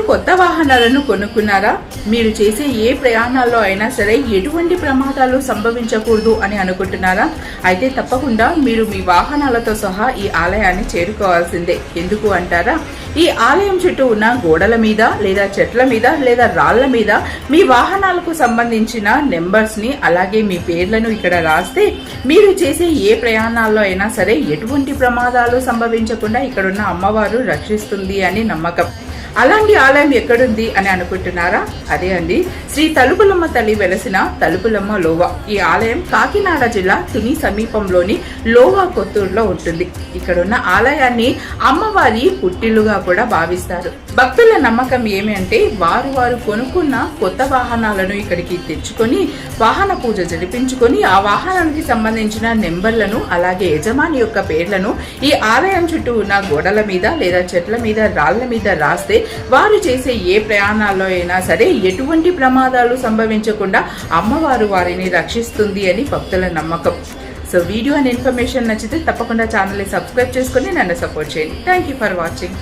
కొత్త వాహనాలను కొనుక్కున్నారా? మీరు చేసే ఏ ప్రయాణాల్లో అయినా సరే ఎటువంటి ప్రమాదాలు సంభవించకూడదు అని అనుకుంటున్నారా? అయితే తప్పకుండా మీరు మీ వాహనాలతో సహా ఈ ఆలయాన్ని చేరుకోవాల్సిందే. ఎందుకు అంటారా? ఈ ఆలయం చుట్టూ ఉన్న గోడల మీద లేదా చెట్ల మీద లేదా రాళ్ల మీద మీ వాహనాలకు సంబంధించిన నెంబర్స్ ని అలాగే మీ పేర్లను ఇక్కడ రాస్తే మీరు చేసే ఏ ప్రయాణాల్లో అయినా సరే ఎటువంటి ప్రమాదాలు సంభవించకుండా ఇక్కడున్న అమ్మవారు రక్షిస్తుంది అని నమ్మకం. అలాంటి ఆలయం ఎక్కడుంది అని అనుకుంటున్నారా? అదే అండి, శ్రీ తలుపులమ్మ తల్లి వెలసిన తలుపులమ్మ లోవా. ఈ ఆలయం కాకినాడ జిల్లా తుని సమీపంలోని లోవా కొత్తూరులో ఉంటుంది. ఇక్కడున్న ఆలయాన్ని అమ్మవారి పుట్టిల్లుగా కూడా భావిస్తారు. భక్తుల నమ్మకం ఏమి అంటే వారు కొనుక్కున్న కొత్త వాహనాలను ఇక్కడికి తెచ్చుకొని వాహన పూజ జరిపించుకొని ఆ వాహనానికి సంబంధించిన నెంబర్లను అలాగే యజమాని యొక్క పేర్లను ఈ ఆలయం చుట్టూ ఉన్న గోడల మీద లేదా చెట్ల మీద రాళ్ల మీద రాస్తే వారు చేసే ఏ ప్రయాణాల్లో అయినా సరే ఎటువంటి ప్రమాదాలు సంభవించకుండా అమ్మవారు వారిని రక్షిస్తుంది అని భక్తుల నమ్మకం. సో వీడియో అండ్ ఇన్ఫర్మేషన్ నచ్చితే తప్పకుండా ఛానల్ని సబ్స్క్రైబ్ చేసుకుని నన్ను సపోర్ట్ చేయండి. Thank you for watching.